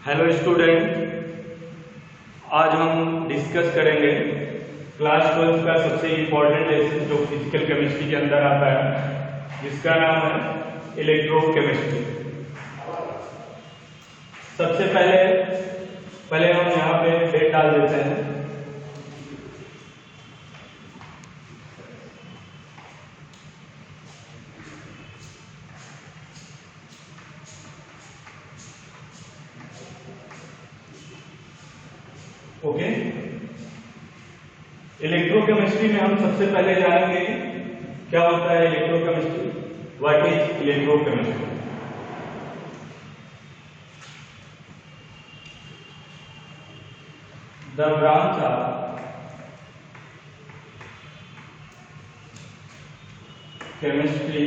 Hello student, आज हम discuss करेंगे क्लास 12 का सबसे इम्पोर्टेंट लेसन जो फिजिकल केमिस्ट्री के अंदर आता है, जिसका नाम है इलेक्ट्रोकेमिस्ट्री। सबसे पहले हम यहाँ पे डेट डाल देते हैं। ओके, इलेक्ट्रोकेमिस्ट्री में हम सबसे पहले जानेंगे क्या होता है electrochemistry, what is electrochemistry. The branch of chemistry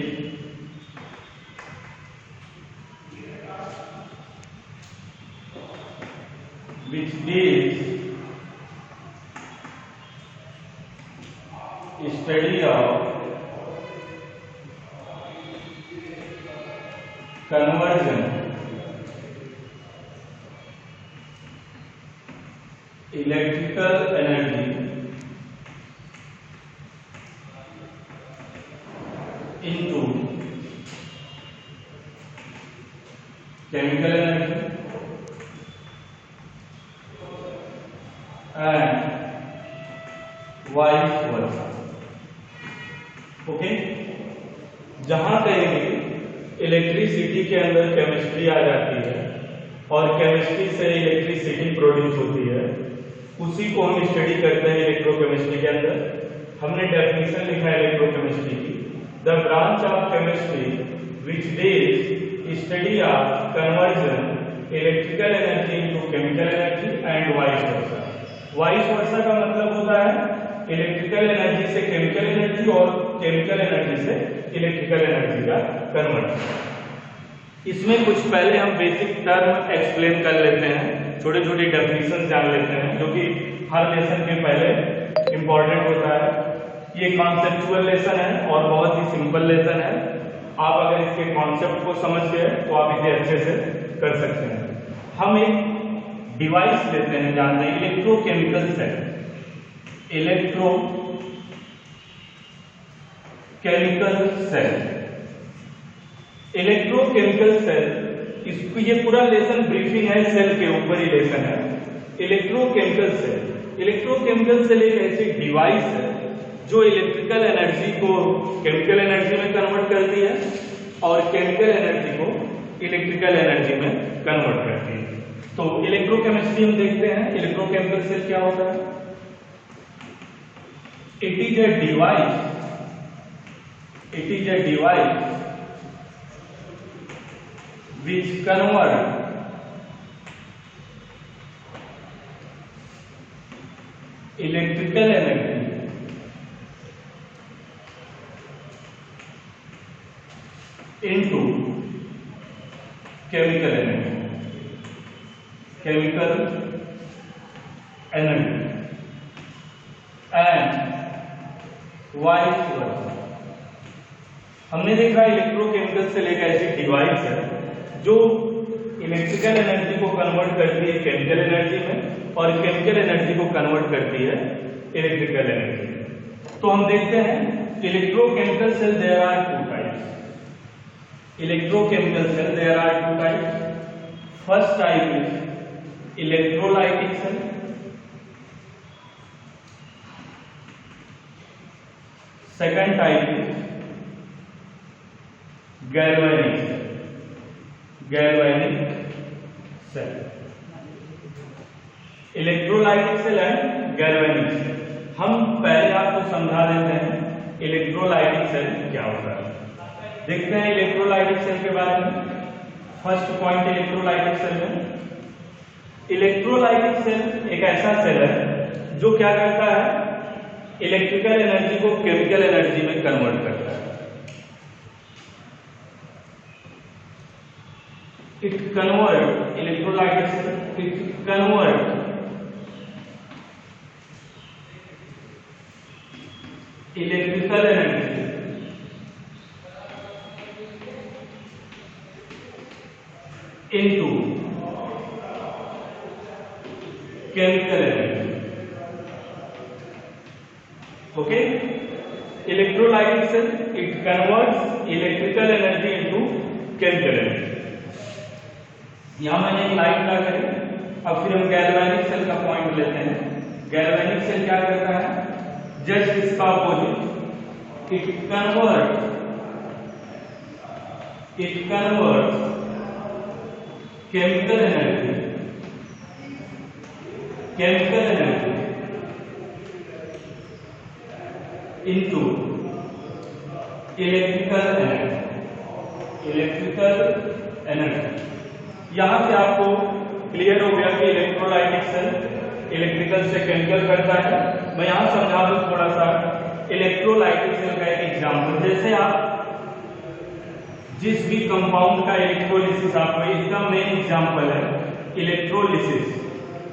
which deals study of conversion electrical energy into chemical energy and vice versa। Okay, जहां कहीं इलेक्ट्रिसिटी के अंदर केमिस्ट्री आ जाती है और केमिस्ट्री से इलेक्ट्रिसिटी प्रोड्यूस होती है, उसी को हम स्टडी करते हैं इलेक्ट्रोकेमिस्ट्री के अंदर। हमने डेफिनेशन लिखा है इलेक्ट्रोकेमिस्ट्री की, the branch of chemistry which deals study of conversion electrical energy into chemical energy and vice versa. Vice versa का मतलब होता है इलेक्ट्रिकल एनर्जी से केमिकल एनर्जी और केमिकल एनर्जी से इलेक्ट्रिकल एनर्जी का कन्वर्जन। इसमें कुछ पहले हम बेसिक टर्म एक्सप्लेन कर लेते हैं, छोटे छोटे डेफिनेशन जान लेते हैं, जो कि हर लेसन के पहले इंपॉर्टेंट होता है। ये कॉन्सेप्चुअल लेसन है और बहुत ही सिंपल लेसन है। आप अगर इसके कॉन्सेप्ट को समझ गए तो आप इसे अच्छे से कर सकते हैं। हम एक डिवाइस लेते हैं, जानते हैं electrochemical cell. Electrochemical cell, electrochemical cell, इसको ये पूरा लेसन ब्रीफिंग है, सेल के ऊपर ही लेसन है। इलेक्ट्रोकेमिकल सेल, इलेक्ट्रोकेमिकल सेल एक ऐसी डिवाइस है जो इलेक्ट्रिकल एनर्जी को केमिकल एनर्जी में कन्वर्ट करती है और केमिकल एनर्जी को इलेक्ट्रिकल एनर्जी में कन्वर्ट करती है। तो इलेक्ट्रोकेमिस्ट्री हम देखते हैं, इलेक्ट्रोकेमिकल सेल क्या होता है। It is a device which convert electrical energy into chemical energy and vice versa। हमने देखा इलेक्ट्रोकेमिकल सेल एक ऐसी डिवाइस है जो इलेक्ट्रिकल एनर्जी को कन्वर्ट करती है केमिकल एनर्जी में और केमिकल एनर्जी को कन्वर्ट करती है इलेक्ट्रिकल एनर्जी में। तो हम देखते हैं electrochemical cell there are two types. Electrochemical cell there are two types. First type is electrolytic cell, second type is galvanic cell. Electrolytic cell and galvanic cell. हम पहले आपको समझा देते हैं इलेक्ट्रोलाइटिक सेल क्या होता है। देखते हैं इलेक्ट्रोलाइटिक सेल के बारे में। फर्स्ट पॉइंट इलेक्ट्रोलाइटिक सेल में, इलेक्ट्रोलाइटिक सेल एक ऐसा सेल है जो क्या करता है, इलेक्ट्रिकल एनर्जी को केमिकल एनर्जी में कन्वर्ट करता है। It convert electrolytic cell, it convert electrical energy into chemical energy. Okay, electrolytic cell, it converts electrical energy into chemical energy. यहां मैंने एक लाइन ड्रा करी। अब फिर हम गैल्वेनिक सेल का पॉइंट लेते हैं। गैल्वेनिक सेल क्या करता है? जस्ट इसका opposite, it convert chemical energy into electrical energy। यहां से आपको क्लियर हो गया कि इलेक्ट्रोलाइटिक सेल इलेक्ट्रिकल से केमिकल करता है। मैं यहां समझा दूं थोड़ा सा इलेक्ट्रोलाइटिक सेल का एक एग्जांपल। जैसे आप जिस भी कंपाउंड का इलेक्ट्रोलिसिस, आपको इसका मेन एग्जांपल है इलेक्ट्रोलिसिस।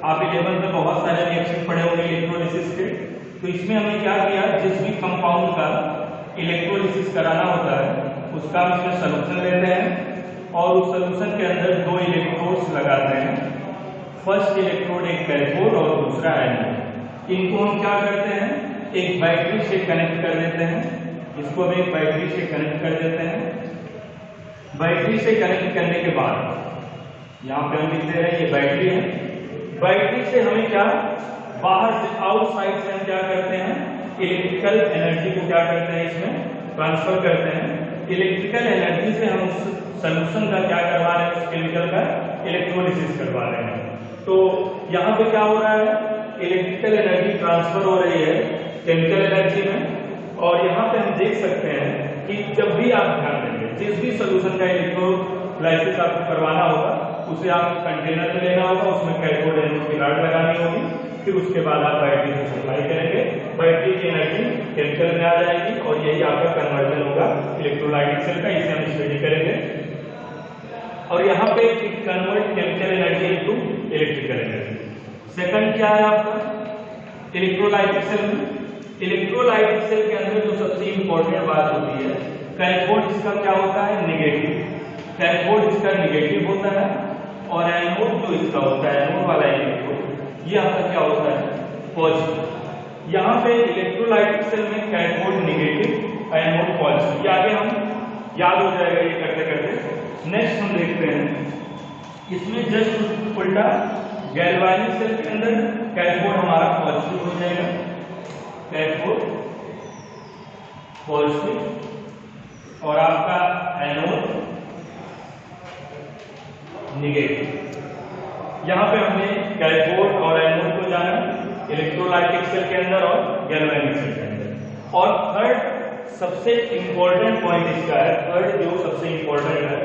आप 11th में बहुत सारे रिएक्शन पढ़े होंगे इलेक्ट्रोलिसिस के। तो इसमें हमने क्या किया, जिस भी कंपाउंड का इलेक्ट्रोलिसिस कराना होता है उसका हम इसमें सोल्यूशन लेते हैं और उस सोल्यूशन के अंदर 2 इलेक्ट्रोड्स लगाते हैं। फर्स्ट इलेक्ट्रोड एक कैथोड और दूसरा एनोड। इनको हम क्या करते हैं, एक बैटरी से कनेक्ट कर देते हैं। इसको हम एक बैटरी से कनेक्ट कर देते हैं। बैटरी से कनेक्ट करने के बाद यहाँ पे हम लिख दे रहे हैं ये बैटरी है। बैटरी से हमें क्या, बाहर से आउटसाइड से हम क्या करते हैं, इलेक्ट्रिकल एनर्जी को क्या करते हैं, इसमें ट्रांसफर करते हैं। इलेक्ट्रिकल एनर्जी से हम उस सोल्यूशन का क्या करवा रहे हैं, उस केमिकल का इलेक्ट्रोलिसिस करवा रहे हैं। तो यहाँ पे क्या हो रहा है, इलेक्ट्रिकल एनर्जी ट्रांसफर हो रही है केमिकल एनर्जी में। और यहाँ पे हम देख सकते हैं कि जब भी आप ध्यान देंगे, जिस भी सोल्यूशन का इलेक्ट्रोलाइसिस आपको करवाना होगा उसे आप कंटेनर में लेना होगा, उसमें कैथोड एनोड की रॉड लगानी होगी, फिर उसके बाद आप बैटरी को सप्लाई करेंगे। बैटरी की एनर्जी केमिकल में आ जाएगी और यही आपका कन्वर्जन होगा इलेक्ट्रोलाइटिक सेल का। इसे हम स्टडी करेंगे। और यहाँ पे convert chemical energy into electrical energy. Second क्या है आपका इलेक्ट्रोलाइटिक सेल में? इलेक्ट्रोलाइटिक सेल के अंदर जो सबसे इंपॉर्टेंट बात होती है, कैथोड इसका क्या होता है, नेगेटिव। कैथोड इसका नेगेटिव होता है और एनोड जो इसका होता है, एनोड वाला इलेक्ट्रोड, ये आपका क्या होता है, पॉजिटिव। यहाँ पे इलेक्ट्रोलाइटिक सेल में कैथोड नेगेटिव, एनोड पॉजिटिव। ये आगे हम याद हो जाएगा ये करते करते। नेक्स्ट हम देखते हैं इसमें जस्ट उल्टा, गैल्वेनिक सेल के अंदर कैथोड हमारा पॉजिटिव हो जाएगा, कैथोड पॉजिटिव, और आपका एनोड नेगेटिव। यहां पे हमने कैथोड और एनोड को जाना इलेक्ट्रोलाइटिक सेल के अंदर और गैल्वेनिक सेल के अंदर। और थर्ड सबसे इंपॉर्टेंट पॉइंट इसका है, थर्ड जो सबसे इंपॉर्टेंट है,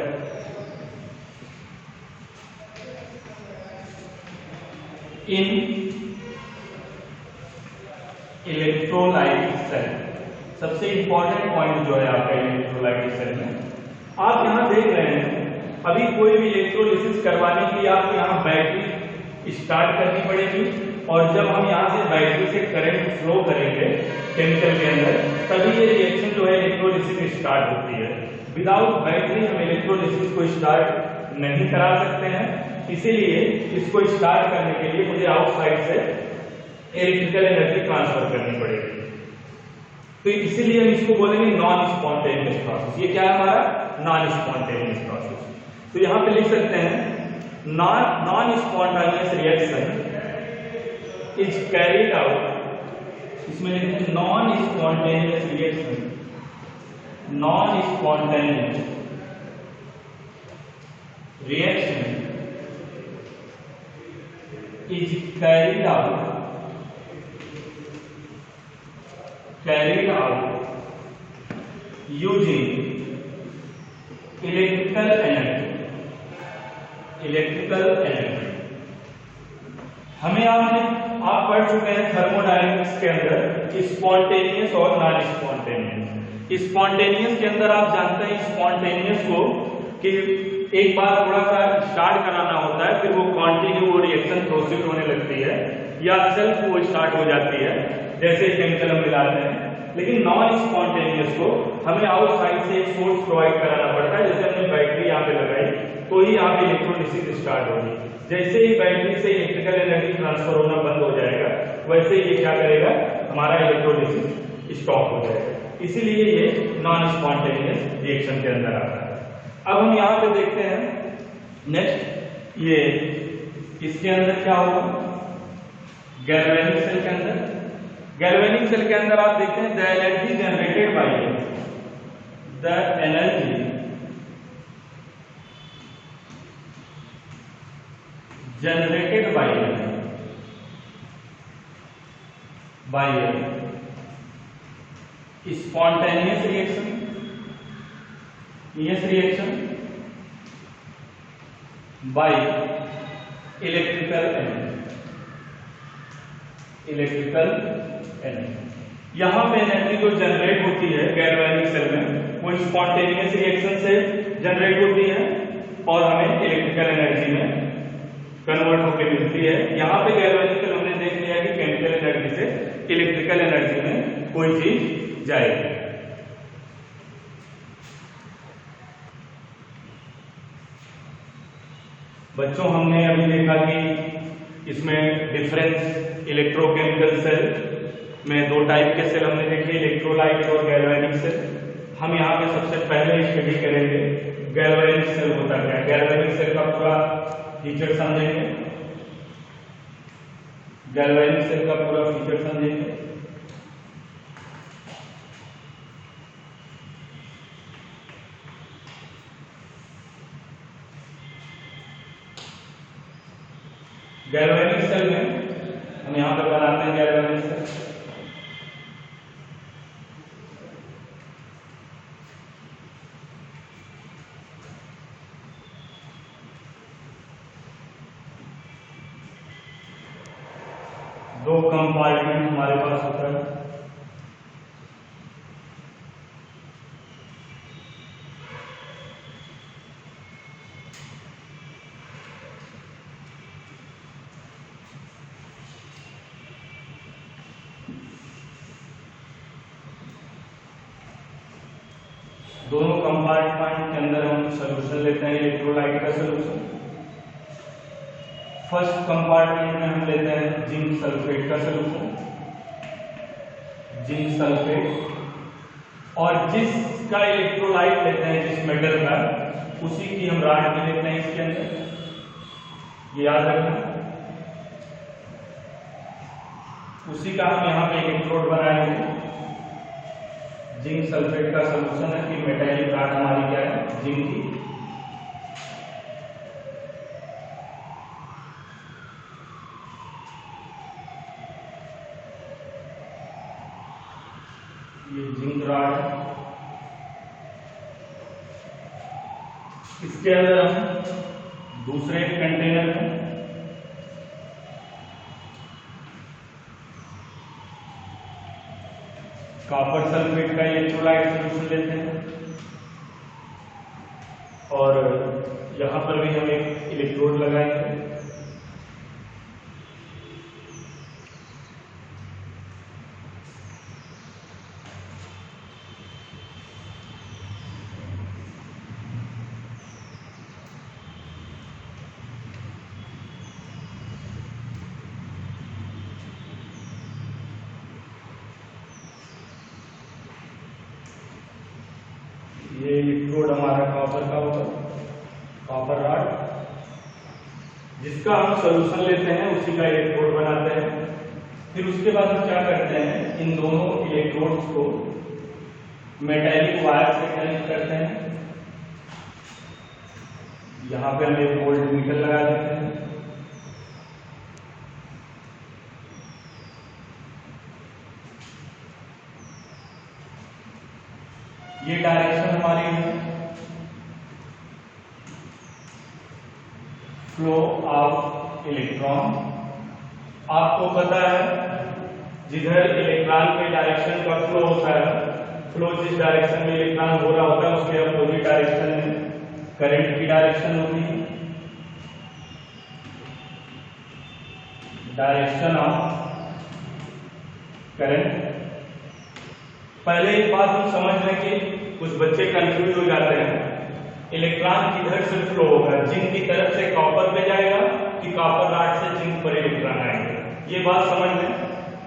इन इलेक्ट्रोलाइटिक सेल सबसे इंपॉर्टेंट पॉइंट जो है आपका इलेक्ट्रोलाइटिक सेल में, आप यहां देख रहे हैं अभी कोई भी इलेक्ट्रोलिसिस करवाने के लिए आपको यहाँ बैटरी स्टार्ट करनी पड़ेगी। और जब हम यहाँ से बैटरी से करंट फ्लो करेंगे केमिकल के अंदर, तभी ये रिएक्शन जो है इलेक्ट्रोलिसिस स्टार्ट होती है। विदाउट बैटरी हम इलेक्ट्रोलिसिस को स्टार्ट नहीं करा सकते हैं। इसीलिए इसको स्टार्ट करने के लिए मुझे आउटसाइड से इलेक्ट्रिकल एनर्जी ट्रांसफर करनी पड़ेगी। तो इसीलिए हम इसको बोलेंगे नॉन स्पॉन्टेनियस प्रोसेस। ये क्या है हमारा, नॉन स्पॉन्टेनियस प्रोसेस। तो यहां पे लिख सकते हैं non spontaneous reaction is carried out, इसमें लिखते हैं non spontaneous reaction, non spontaneous reaction is carried out using electrical energy। हमें आप पढ़ चुके हैं थर्मोडायनेमिक्स के अंदर स्पॉन्टेनियस और नॉन स्पॉन्टेनियस। स्पॉन्टेनियस के अंदर आप जानते हैं स्पॉन्टेनियस को कि एक बार थोड़ा सा स्टार्ट कराना होता है, फिर वो कंटिन्यू वो रिएक्शन प्रोसीड होने लगती है या सेल्फ वो स्टार्ट हो जाती है जैसे केमिकल हम मिलाते हैं। लेकिन नॉन स्पॉन्टेनियस को हमें आउटसाइड से एक सोर्स प्रोवाइड कराना पड़ता है। जैसे हमने बैटरी यहाँ पे लगाई, तो ही यहाँ पे इलेक्ट्रोलिसिस स्टार्ट होगी। जैसे ही बैटरी से इलेक्ट्रिकल एनर्जी ट्रांसफर होना बंद हो जाएगा, वैसे ही ये क्या करेगा, हमारा इलेक्ट्रोलिसिस स्टॉप हो जाएगा। इसीलिए ये नॉन स्पॉन्टेनियस रिएक्शन के अंदर आता है। अब हम यहाँ पे देखते हैं नेक्स्ट, ये इसके अंदर क्या होगा, गैल्वेनिक सेल के अंदर। गैल्वेनिक सेल के अंदर आप देखते हैं the energy generated by the energy generated by spontaneous reaction by electrical energy। यहां पे एनर्जी जो जनरेट होती है गैल्वेनिक सेल में, वो स्पॉन्टेनियस रिएक्शन से जनरेट होती है और हमें इलेक्ट्रिकल एनर्जी में कन्वर्ट होकर मिलती है। यहाँ पे गैल्वेनिक सेल हमने देख लिया कि केमिकल एनर्जी से इलेक्ट्रिकल एनर्जी में कोई चीज जाएगी। बच्चों, हमने अभी देखा कि इसमें डिफरेंस इलेक्ट्रोकेमिकल सेल में दो टाइप के सेल हमने देखे, इलेक्ट्रोलाइट और गैल्वेनिक सेल। हम यहाँ पे सबसे पहले स्टडी करेंगे गैल्वेनिक सेल होता क्या है। गैल्वेनिक सेल का पूरा फीचर समझेंगे, गैल्वेनिक सेल का पूरा फीचर समझेंगे। गैल्वेनिक सेल में हम यहां पर बनाते हैं गैल्वेनिक सेल। दो कंपार्टमेंट हमारे पास होता है, दोनों कंपार्टमेंट के अंदर हम सोल्यूशन लेते हैं, इलेक्ट्रोलाइट का सोल्यूशन। फर्स्ट कंपार्टमेंट में हम लेते हैं जिंक सल्फेट का सोल्यूशन, जिंक सल्फेट। और जिसका इलेक्ट्रोलाइट लेते हैं, जिस मेटल का, उसी की हम राड भी लेते हैं इसके अंदर, ये याद रखना। उसी का हम यहाँ पे इलेक्ट्रोड बनाएंगे। जिंक सल्फेट का सोल्यूशन है कि मेटालिक राड हमारी क्या है, जिंक की। ये जिंक राड है। इसके अंदर हम दूसरे कंटेनर में कॉपर सल्फेट का इलेक्ट्रोलाइट सोल्यूशन लेते हैं और यहां पर भी हम एक इलेक्ट्रोड लगाएंगे। ये इलेक्ट्रोड हमारा कॉपर का होगा, कॉपर रॉड। जिसका हम सोल्यूशन लेते हैं उसी का इलेक्ट्रोड बनाते हैं। फिर उसके बाद हम क्या करते हैं, इन दोनों इलेक्ट्रोड्स को मेटालिक वायर से कनेक्ट करते हैं। यहाँ पे हम एक वोल्ट मीटर लगा देते हैं। ये डायरेक्शन हमारी है फ्लो ऑफ इलेक्ट्रॉन। आपको पता है जिधर इलेक्ट्रॉन के डायरेक्शन का फ्लो होता है, फ्लो जिस डायरेक्शन में इलेक्ट्रॉन हो रहा होता है उसके अपोजिट डायरेक्शन में करंट की डायरेक्शन होती है। Direction of current. पहले एक बात हम समझ लें कि कुछ बच्चे कंफ्यूज हो जाते हैं इलेक्ट्रॉन किधर से फ्लो होगा, जिंक की तरफ से कॉपर पे जाएगा कि कॉपर रॉड से जिंक पर इलेक्ट्रॉन आएंगे। ये बात समझ में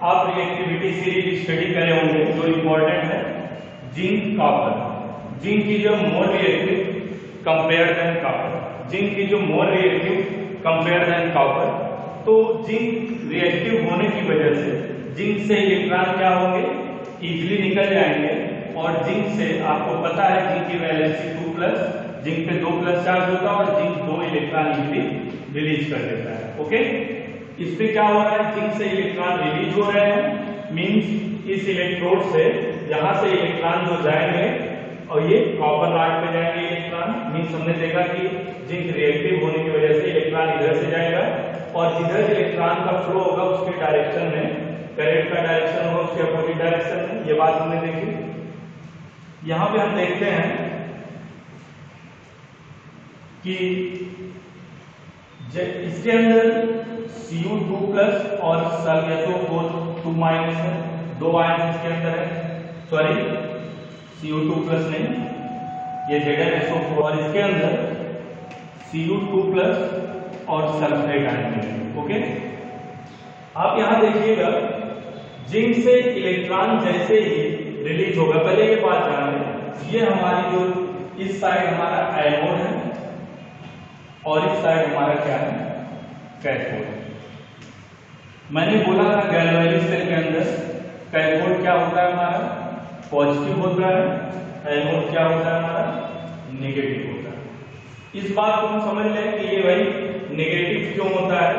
आप रिएक्टिविटी सीरीज स्टडी करे होंगे जो इंपॉर्टेंट है। जिंक कॉपर, जिंक की जो more reactive compare than copper, zinc की जो more reactive compare than copper, तो जिंक रिएक्टिव होने की वजह से जिंक से इलेक्ट्रॉन क्या होंगे, इजीली निकल जाएंगे। और जिंक से आपको पता है जिंक की वैलेंसी 2+, जिंक पे 2+ चार्ज होता है और जिंक 2 इलेक्ट्रॉन इजीली रिलीज कर देता है। ओके, इस पे क्या हो रहा है, जिंक से इलेक्ट्रॉन रिलीज हो रहे हैं, मींस इस इलेक्ट्रोड से यहां से इलेक्ट्रॉन जो जाएंगे और ये कॉपर रॉड पे जाएंगे इलेक्ट्रॉन, मींस हमने देखा कि जिंक रिएक्टिव होने की वजह से इलेक्ट्रॉन इधर से जाएगा और जिधर इलेक्ट्रॉन का फ्लो होगा उसके डायरेक्शन में, करंट का डायरेक्शन होगा उसके अपोजिट डायरेक्शन में। ये बात हमने देखी। यहां पे हम देखते हैं कि इसके अंदर Cu2+ और SO2- है, 2 आयन इसके अंदर है, सॉरी Cu2+ नहीं, ये ZnSO4, और इसके अंदर Cu2+ और सल्फेट आयन है। ओके, आप यहां देखिएगा जिंक से इलेक्ट्रॉन जैसे ही रिलीज होगा, पहले ये बात जान लें, ये हमारी जो इस साइड हमारा एनोड है और इस साइड हमारा क्या है, कैथोड। मैंने बोला था गैल्वेनिक सेल के अंदर कैथोड क्या होता है हमारा, पॉजिटिव होता है, एनोड क्या होता है हमारा, नेगेटिव होता है। इस बात को हम समझ लें कि ये भाई नेगेटिव क्यों होता है।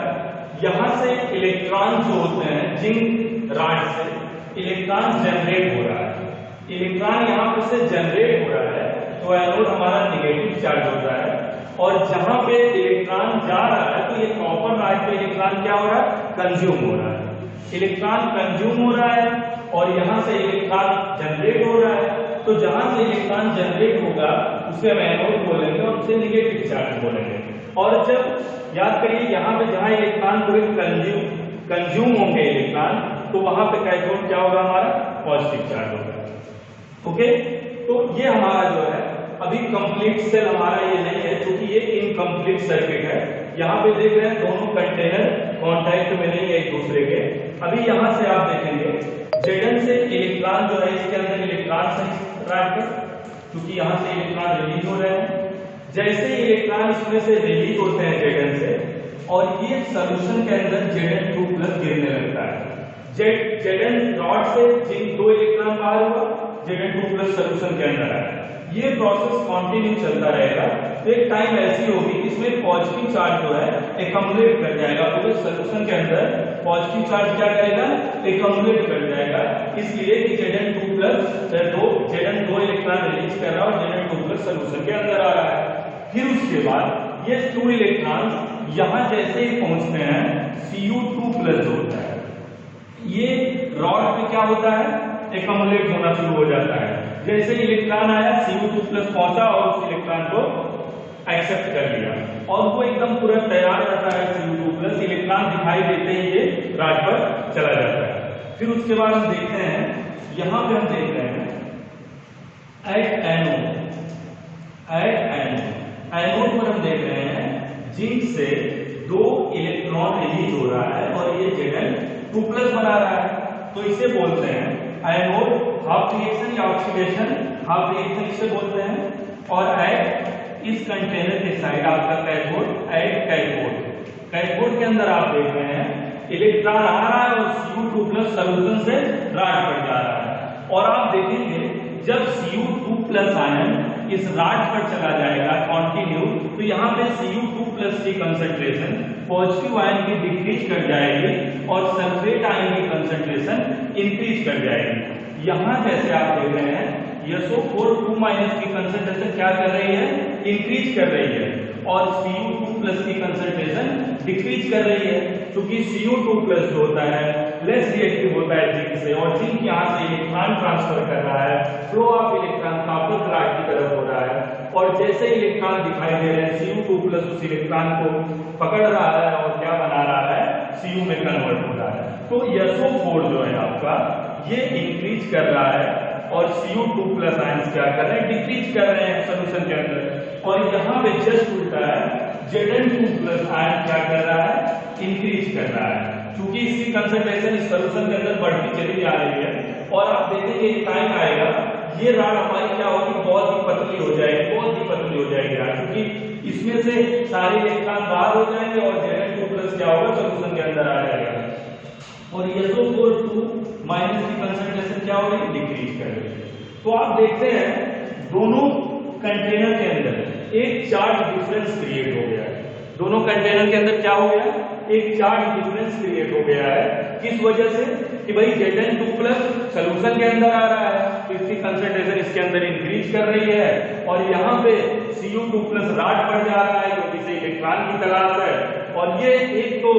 यहां से इलेक्ट्रॉन जो होते हैं जिंक रॉड से इलेक्ट्रॉन जनरेट हो रहा है, इलेक्ट्रॉन यहां पर से जनरेट हो रहा है, तो एनोड हमारा नेगेटिव चार्ज होता है। और जहां पे इलेक्ट्रॉन जा रहा है तो ये कॉपर रॉड पे इलेक्ट्रॉन क्या हो रहा है, कंज्यूम हो रहा है, इलेक्ट्रॉन कंज्यूम हो रहा है और यहां से इलेक्ट्रॉन जनरेट हो रहा है। तो जहां से इलेक्ट्रॉन जनरेट होगा उसे हम एनोड बोलेंगे और उसे नेगेटिव चार्ज बोलेंगे। और जब याद करिए यहां पे जहां इलेक्ट्रॉन पूरे कंज्यूम होंगे इलेक्ट्रॉन, तो वहां पे कैथोड क्या होगा हमारा, पॉजिटिव चार्ज होगा। ओके, तो ये हमारा जो है अभी कंप्लीट सेल हमारा ये नहीं है क्योंकि ये इनकम्प्लीट सर्किट है। यहाँ पे देख रहे हैं दोनों कंटेनर कांटेक्ट में नहीं है एक दूसरे के। अभी यहाँ से आप देखेंगे Zn से इलेक्ट्रॉन जो है इसके अंदर इलेक्ट्रॉन से क्योंकि यहाँ से इलेक्ट्रॉन रिलीज हो रहे हैं। जैसे इलेक्ट्रॉन इसमें से रिलीज होते हैं Zn से और ये सोल्यूशन के अंदर Zn2+ गिरने लगता है। Zn रॉड से जिंक 2 इलेक्ट्रॉन बाहर हुआ, Zn2+ सोल्यूशन के अंदर आया। ये प्रोसेस कंटिन्यू चलता रहेगा। तो एक टाइम ऐसी होगी कि इसमें पॉजिटिव चार्ज जो है एकम्युलेट कर जाएगा, पूरे सोल्यूशन के अंदर पॉजिटिव चार्ज क्या करेगा, एकम्युलेट कर जाएगा। इसलिए कि Zn 2 इलेक्ट्रॉन रिलीज कर रहा है और Zn2+ सोल्यूशन के अंदर आ रहा है। फिर उसके बाद ये 2 इलेक्ट्रॉन यहां जैसे ही पहुंचते हैं Cu2+ होता है, ये रॉड पे क्या होता है, एकम्युलेट होना शुरू हो जाता है। जैसे इलेक्ट्रॉन आया Cu2+ पहुंचा और उस इलेक्ट्रॉन को एक्सेप्ट कर लिया और वो एकदम पूरा तैयार रहता है Cu2+, इलेक्ट्रॉन दिखाई देते ही ये रॉड पर चला जाता है। फिर उसके बाद हम देखते हैं, यहां पे हम देख रहे हैं एट एनोड पर हम देख रहे हैं जिंक से 2 इलेक्ट्रॉन रिलीज हो रहा है और ये Zn2+ बना रहा है। तो इसे बोलते हैं एनोड हाफ रिएक्शन या ऑक्सीडेशन, हाफ रिएक्शन इसे बोलते हैं। और एट इस कंटेनर के साइड आपका कैथोड, एट कैथोड के अंदर आप देख रहे हैं इलेक्ट्रॉन आ रहा है और Cu2+ सोल्यूशन से रॉड पर जा रहा है। और आप देखेंगे जब Cu2+ आयन इस रॉड पर चला जाएगा कंटिन्यू, तो यहाँ पे Cu2+ की कंसंट्रेशन पॉजिटिव आयन की डिक्रीज कर जाएगी और सल्फेट आयन की कंसंट्रेशन इंक्रीज कर जाएगी। यहां जैसे आप देख रहे हैं SO4 की कंसंट्रेशन क्या कर रही है, इंक्रीज कर रही है और Cu2+ की कंसंट्रेशन डिक्रीज कर रही है क्योंकि Cu2+ जो होता है लेस रिएक्टिव होता है जिंक से और जिंक यहां से इलेक्ट्रॉन ट्रांसफर कर रहा है, flow of electron copper rod की तरफ हो रहा है और जैसे इलेक्ट्रॉन दिखाई दे रहे हैं Cu2+ उस इलेक्ट्रॉन को पकड़ रहा है और क्या बना रहा है, Cu में कन्वर्ट हो रहा है। तो SO4 जो है आपका ये इंक्रीज कर रहा है और Cu2+ आयंस क्या कर रहे हैं, डिक्रीज कर रहे हैं सोल्यूशन के अंदर। और यहाँ पे जस्ट उल्टा है, Zn2 प्लस आयन क्या कर रहा है, इंक्रीज कर रहा है। क्योंकि इसकी कंसंट्रेशन इस सॉल्यूशन के अंदर बढ़ती चली जा रही है और आप देखेंगे एक टाइम आएगा ये राड हमारी क्या होगी, बहुत ही पतली हो जाएगी, बहुत ही पतली हो जाएगी राड, क्योंकि इसमें से सारे इलेक्ट्रॉन बाहर हो जाएंगे और Zn2 प्लस क्या होगा, सॉल्यूशन के अंदर आ जाएगा और SO4 माइनस की कंसंट्रेशन क्या होगी, डिक्रीज कर रही है। तो आप देखते हैं दोनों कंटेनर के अंदर एक चार्ज डिफरेंस क्रिएट हो गया है। दोनों कंटेनर के अंदर क्या हो गया, एक चार्ज डिफरेंस क्रिएट हो गया है। किस वजह से कि भाई Zn2 प्लस सॉल्यूशन के अंदर आ रहा है तो इसकी कंसंट्रेशन इसके अंदर इंक्रीज कर रही है और यहाँ पे Cu2 प्लस राड बढ़ जा रहा है क्योंकि इसे इलेक्ट्रॉन की तलाश है और ये एक तो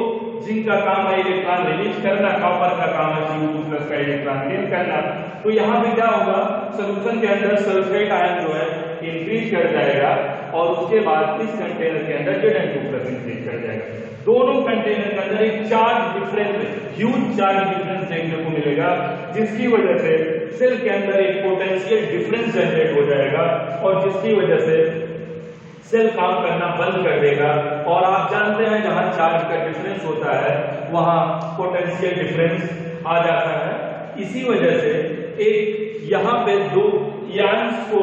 जिंक का काम है इलेक्ट्रॉन रिलीज करना, कॉपर का काम है Cu2 प्लस का इलेक्ट्रॉन गेन करना। तो यहाँ पे क्या होगा, सॉल्यूशन के अंदर सल्फेट आयन जो है इंक्रीज कर जाएगा और उसके बाद इस कंटेनर के अंदर Zn2 प्लस इंक्रीज कर जाएगा। दोनों कंटेनर के अंदर एक charge difference, huge charge difference देखने को मिलेगा जिसकी वजह से सेल के अंदर एक पोटेंशियल डिफरेंस जनरेट हो जाएगा और जिसकी वजह से सेल काम करना बंद कर देगा और आप जानते हैं जहां चार्ज का डिफरेंस होता है वहां पोटेंशियल डिफरेंस आ जाता है। इसी वजह से एक यहाँ पे दो आयंस को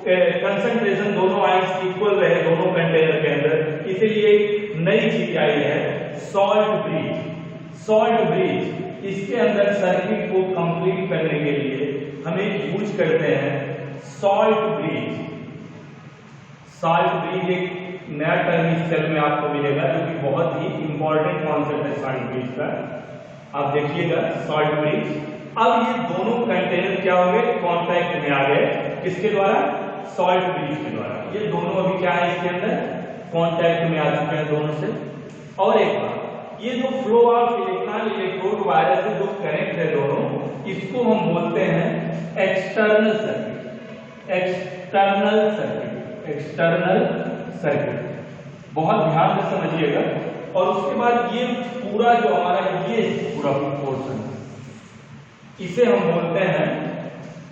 कंसंट्रेशन दोनों आयंस इक्वल रहे दोनों कंटेनर के अंदर, इसीलिए नई चीज आई है सॉल्ट ब्रिज। सॉल्ट ब्रिज इसके अंदर सर्किट को कंप्लीट करने के लिए हम एक यूज करते हैं सॉल्ट ब्रिज। सॉल्ट ब्रिज एक नया टर्म इस सेल में आपको मिलेगा जो कि बहुत ही इंपॉर्टेंट कॉन्सेप्ट है सॉल्ट ब्रिज का। आप देखिएगा सॉल्ट ब्रिज। अब ये दोनों कंटेनर क्या हो गए, कॉन्टैक्ट में आ गए, किसके द्वारा, सॉल्ट ब्रिज के द्वारा। ये दोनों अभी क्या है, इसके अंदर कॉन्टैक्ट में आ चुके हैं दोनों से। और एक बात, ये जो flow of electron electrode wire से जो कनेक्ट है दोनों, इसको हम बोलते हैं external circuit. External circuit, external circuit बहुत ध्यान से समझिएगा। और उसके बाद ये पूरा जो हमारा ये पूरा पोर्शन इसे हम बोलते हैं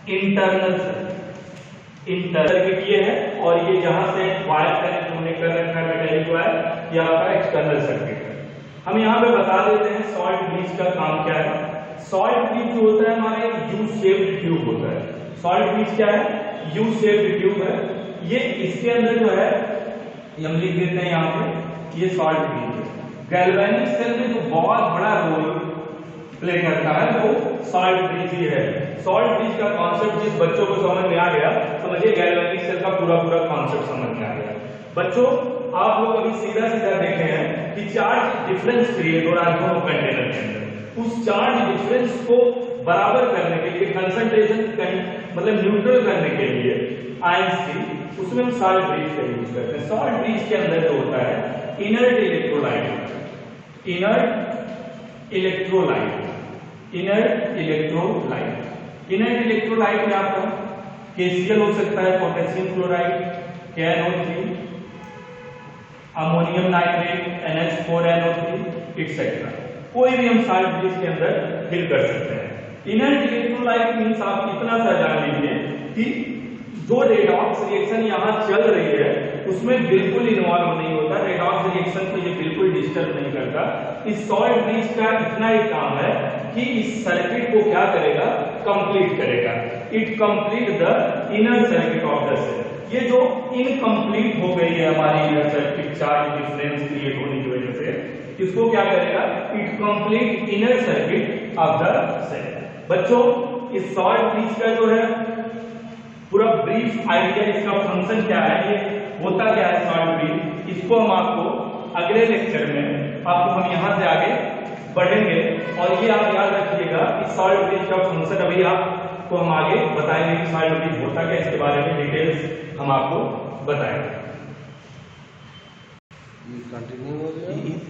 इंटरनल सर्किट। इंटरनल सर्किट ये है और ये जहां से वायर कनेक्ट होने का रखा मेटेरियल वायर, ये आपका एक्सटर्नल सर्किट है। हम यहाँ पे बता देते हैं सॉल्ट ब्रिज का काम क्या है। सॉल्ट ब्रिज जो होता है हमारे यू शेप्ड ट्यूब होता है। सॉल्ट ब्रिज क्या है, यू शेप्ड ट्यूब है। ये इसके अंदर जो है हम लिख देते हैं यहाँ पे, ये सॉल्ट ब्रिज है। गैल्वेनिक सेल में जो बहुत बड़ा रोल प्ले करता है वो सॉल्ट ब्रिज ही है। सॉल्ट ब्रिज का कॉन्सेप्ट जिस बच्चों को समझ में आ गया, समझिए गैल्वेनिक सेल का पूरा कॉन्सेप्ट समझ में आ गया। बच्चों आप लोग अभी सीधा देखे हैं कि चार्ज डिफरेंस क्रिएट हो रहा है दोनों कंटेनर के अंदर। उस चार्ज डिफरेंस को बराबर करने के लिए, कंसंट्रेशन मतलब न्यूट्रल करने के लिए आयंस की, उसमें हम सॉल्ट ब्रिज का यूज करते हैं। सॉल्ट ब्रिज के अंदर जो होता है inert electrolyte, inert electrolyte, inert electrolyte. Inert electrolyte में आपका KCl हो सकता है, potassium chloride, KNO3, ammonium nitrate, NH4NO3 etcetera. कोई भी हम सॉल्ट ब्रिज के अंदर फिल कर सकते हैं। इनर्ट इलेक्ट्रोलाइट मींस आप इतना सा जान लीजिए कि जो रेडॉक्स रिएक्शन यहाँ चल रही है उसमें बिल्कुल इन्वॉल्व नहीं होता, रेडॉक्स रिएक्शन को ये बिल्कुल डिस्टर्ब नहीं करता। इस सॉल्ट ब्रिज का इतना ही काम है कि इस सर्किट को क्या करेगा, कंप्लीट करेगा। It complete the inner circuit of the cell. ये जो इनकम्प्लीट हो गई है हमारी inner circuit charge difference create होने की वजह से, इसको क्या करेगा, it complete inner circuit of the cell. बच्चों इस सॉल्ट ब्रिज का जो है पूरा ब्रीफ आइडिया, इसका फंक्शन क्या है, ये होता क्या है सॉल्ट ब्रिज, इसको हम आपको अगले लेक्चर में आपको हम यहाँ से आगे बढ़ेंगे। और ये आप याद रखिएगा कि सॉल्ट ब्रिज का फंक्शन अभी आपको हम आगे बताएंगे कि सॉल्ट ब्रिज होता क्या, इसके बारे में डिटेल्स हम आपको बताएंगे। कंटिन्यू हो गया।